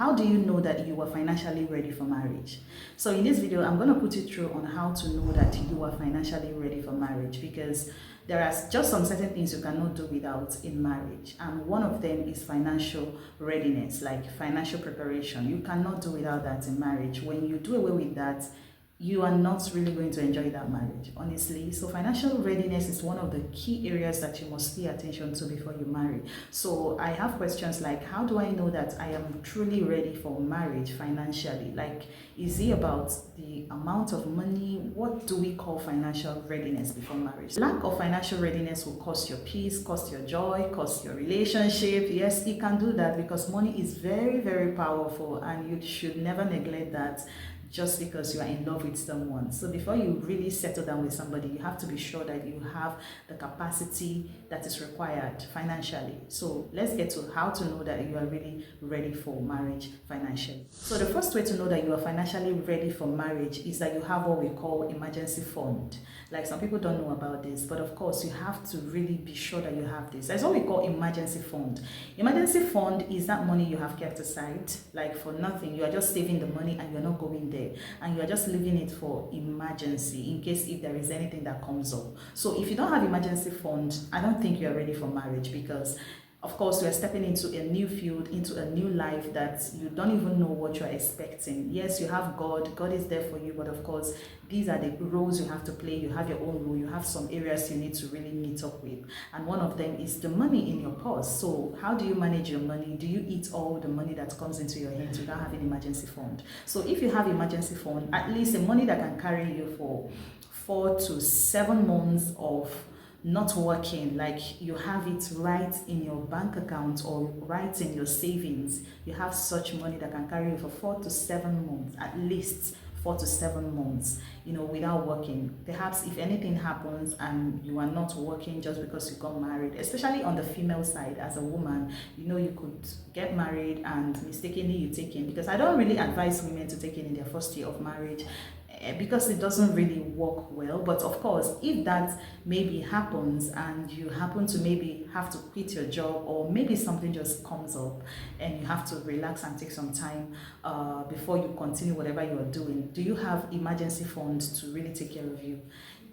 how do you know that you are financially ready for marriage? So in this video, I'm going to put you through on how to know that you are financially ready for marriage, because there are just some certain things you cannot do without in marriage, and one of them is financial readiness, like financial preparation. You cannot do without that in marriage. When you do away with that, you are not really going to enjoy that marriage, honestly. So financial readiness is one of the key areas that you must pay attention to before you marry. So I have questions like, how do I know that I am truly ready for marriage financially? Like, is it about the amount of money? What do we call financial readiness before marriage? Lack of financial readiness will cost your peace, cost your joy, cost your relationship. Yes, it can do that, because money is very, very powerful, and you should never neglect that just because you are in love with someone. So before you really settle down with somebody, you have to be sure that you have the capacity that is required financially. So let's get to how to know that you are really ready for marriage financially. So the first way to know that you are financially ready for marriage is that you have what we call emergency fund. Like, some people don't know about this, but of course you have to really be sure that you have this. That's what we call emergency fund. Emergency fund is that money you have kept aside, like for nothing. You are just saving the money and you're not going there, and you are just leaving it for emergency in case if there is anything that comes up. So if you don't have emergency fund, I don't think you are ready for marriage, because of course, you are stepping into a new field, into a new life that you don't even know what you are expecting. Yes, you have God. God is there for you, but of course, these are the roles you have to play. You have your own role. You have some areas you need to really meet up with. And one of them is the money in your purse. So how do you manage your money? Do you eat all the money that comes into your hands without having emergency fund? So if you have emergency fund, at least the money that can carry you for 4 to 7 months of not working, like you have it right in your bank account or right in your savings, you have such money that can carry you for 4 to 7 months, at least 4 to 7 months, without working. Perhaps if anything happens and you are not working just because you got married, especially on the female side as a woman, you could get married and mistakenly you take in, because I don't really advise women to take in their first year of marriage, because it doesn't really work well. But of course, if that maybe happens and you happen to maybe have to quit your job, or maybe something just comes up and you have to relax and take some time before you continue whatever you are doing, do you have emergency funds to really take care of you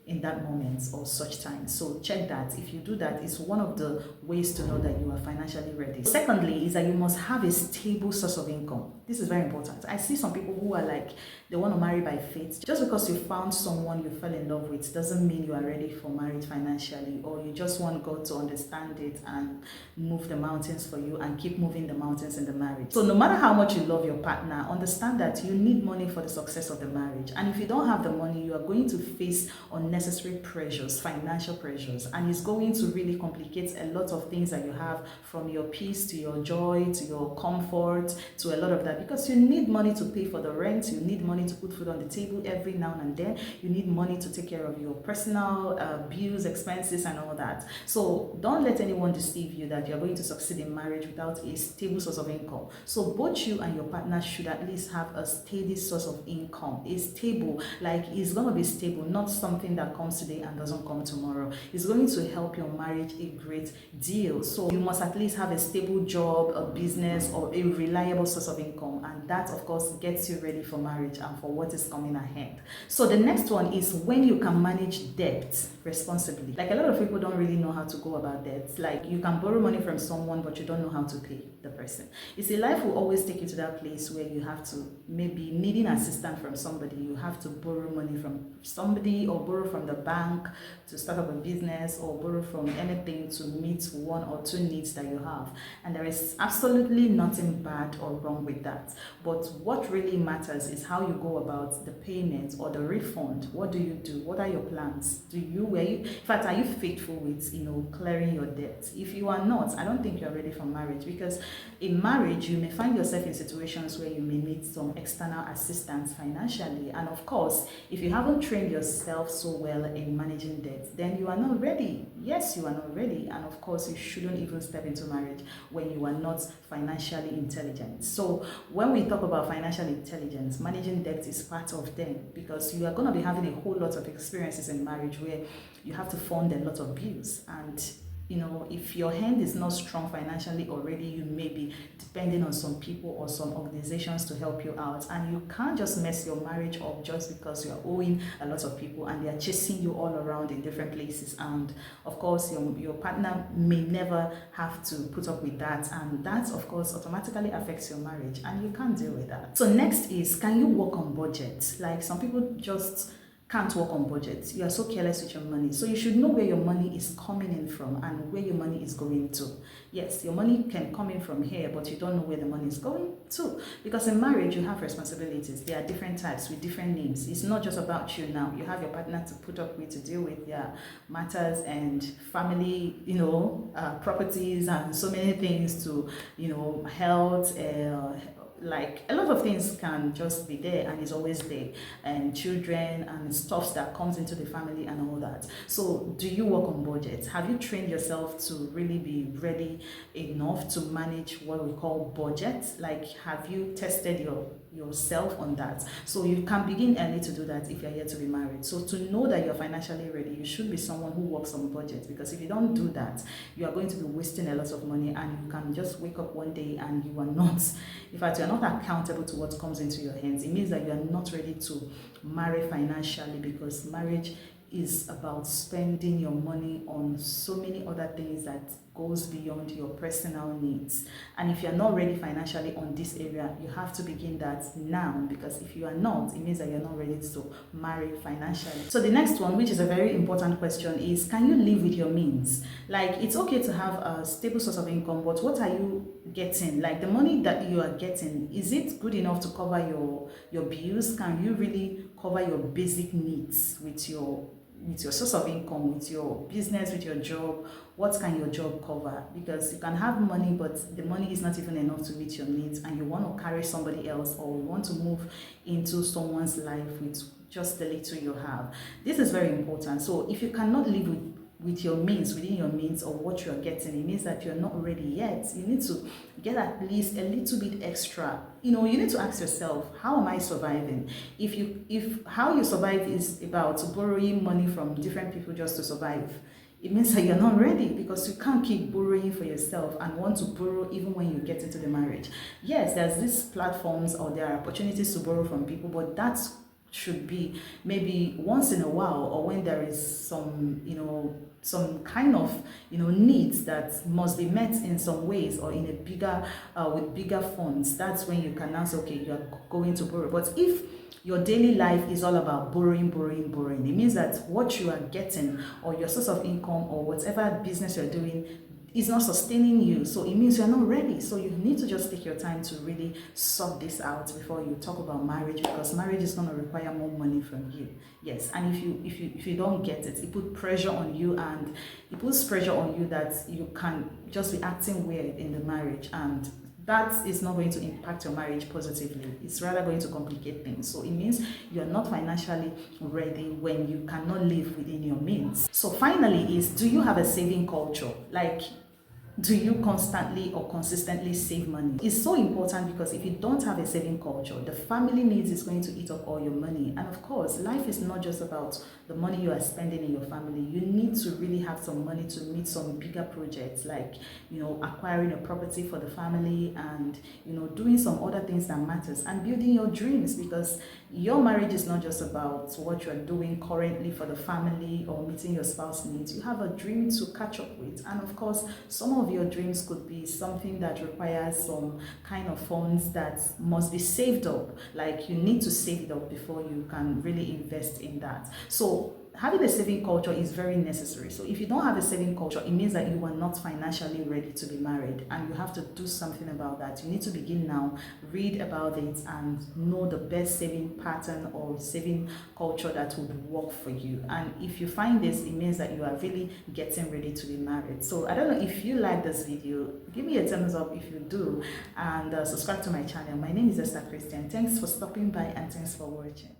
in that moment or such time? So check that. If you do that, it's one of the ways to know that you are financially ready. Secondly is that you must have a stable source of income. This is very important. I see some people who are like, they want to marry by faith. Just because you found someone you fell in love with doesn't mean you are ready for marriage financially, or you just want God to understand it and move the mountains for you and keep moving the mountains in the marriage. So no matter how much you love your partner, understand that you need money for the success of the marriage. And if you don't have the money, you are going to face unnecessary pressures, financial pressures, and it's going to really complicate a lot of things that you have, from your peace to your joy to your comfort to a lot of that, because you need money to pay for the rent, you need money to put food on the table every now and then, you need money to take care of your personal bills, expenses, and all that. So don't let anyone deceive you that you're going to succeed in marriage without a stable source of income. So both you and your partner should at least have a steady source of income. A stable, like, it's going to be stable, not something that comes today and doesn't come tomorrow. It's going to help your marriage a great deal. So you must at least have a stable job, a business, or a reliable source of income, and that of course gets you ready for marriage and for what is coming ahead. So the next one is when you can manage debt responsibly. Like, a lot of people don't really know how to go about debt. Like, you can borrow money from someone, but you don't know how to pay the person. You see, life will always take you to that place where you have to, maybe needing assistance from somebody, you have to borrow money from somebody, or borrow from the bank to start up a business, or borrow from anything to meet 1 or 2 needs that you have. And there is absolutely nothing bad or wrong with that. But what really matters is how you go about the payment or the refund. What do you do? What are your plans? In fact, are you faithful with clearing your debt? If you are not, I don't think you're ready for marriage, because in marriage you may find yourself in situations where you may need some external assistance financially. And of course, if you haven't trained yourself so well in managing debt, then you are not ready. Yes, you are not ready. And of course, you shouldn't even step into marriage when you are not financially intelligent. So when we talk about financial intelligence, managing debt is part of them, because you are going to be having a whole lot of experiences in marriage where you have to fund a lot of bills, and if your hand is not strong financially already, you may be depending on some people or some organizations to help you out, and you can't just mess your marriage up just because you're owing a lot of people and they're chasing you all around in different places. And of course your partner may never have to put up with that, and that of course automatically affects your marriage, and you can't deal with that. So next is, can you work on budget? Like, some people just can't work on budget. You are so careless with your money. So you should know where your money is coming in from and where your money is going to. Yes, your money can come in from here, but you don't know where the money is going to. Because in marriage, you have responsibilities. There are different types with different names. It's not just about you now. You have your partner to put up with, to deal with their matters and family, properties, and so many things to, health, like a lot of things can just be there and is always there, and children and stuff that comes into the family and all that. So do you work on budget? Have you trained yourself to really be ready enough to manage what we call budget? Like, have you tested yourself on that? So you can begin early to do that if you're here to be married. So to know that you're financially ready, you should be someone who works on budget, because if you don't do that, you are going to be wasting a lot of money, and you can just wake up one day and you are not, in fact, you're not accountable to what comes into your hands. It means that you are not ready to marry financially, because marriage is about spending your money on so many other things that goes beyond your personal needs. And if you're not ready financially on this area, you have to begin that now, because if you are not, it means that you're not ready to marry financially. So the next one, which is a very important question, is, can you live with your means? Like, it's okay to have a stable source of income, but what are you getting? Like, the money that you are getting, is it good enough to cover your bills? Can you really cover your basic needs with your source of income, with your business, with your job? What can your job cover? Because you can have money, but the money is not even enough to meet your needs, and you want to carry somebody else, or you want to move into someone's life with just the little you have. This is very important. So if you cannot live with your means, within your means, or what you're getting, it means that you're not ready yet. You need to get at least a little bit extra. You need to ask yourself, how am I surviving? If how you survive is about borrowing money from different people just to survive, it means that you're not ready, because you can't keep borrowing for yourself and want to borrow even when you get into the marriage. Yes, there's these platforms, or there are opportunities to borrow from people, but that's should be maybe once in a while, or when there is some kind of needs that must be met in some ways, or in a bigger with bigger funds. That's when you can now say, okay, you are going to borrow. But if your daily life is all about borrowing, it means that what you are getting, or your source of income, or whatever business you're doing, is not sustaining you. So it means you're not ready. So you need to just take your time to really sort this out before you talk about marriage, because marriage is going to require more money from you. Yes, and if you don't get it, it puts pressure on you, and it puts pressure on you that you can just be acting weird in the marriage, and that is not going to impact your marriage positively. It's rather going to complicate things. So it means you're not financially ready when you cannot live within your means. So finally is, do you have a saving culture? Like, do you constantly or consistently save money? It's so important, because if you don't have a saving culture, the family needs is going to eat up all your money. And of course, life is not just about the money you are spending in your family. You need to really have some money to meet some bigger projects, like acquiring a property for the family, and doing some other things that matters, and building your dreams, because your marriage is not just about what you're doing currently for the family or meeting your spouse needs. You have a dream to catch up with, and of course, some of your dreams could be something that requires some kind of funds that must be saved up. Like, you need to save it up before you can really invest in that. So having a saving culture is very necessary. So if you don't have a saving culture, it means that you are not financially ready to be married, and you have to do something about that. You need to begin now, read about it, and know the best saving pattern or saving culture that would work for you. And if you find this, it means that you are really getting ready to be married. So I don't know if you like this video. Give me a thumbs up if you do, and subscribe to my channel. My name is Esther Christian. Thanks for stopping by, and thanks for watching.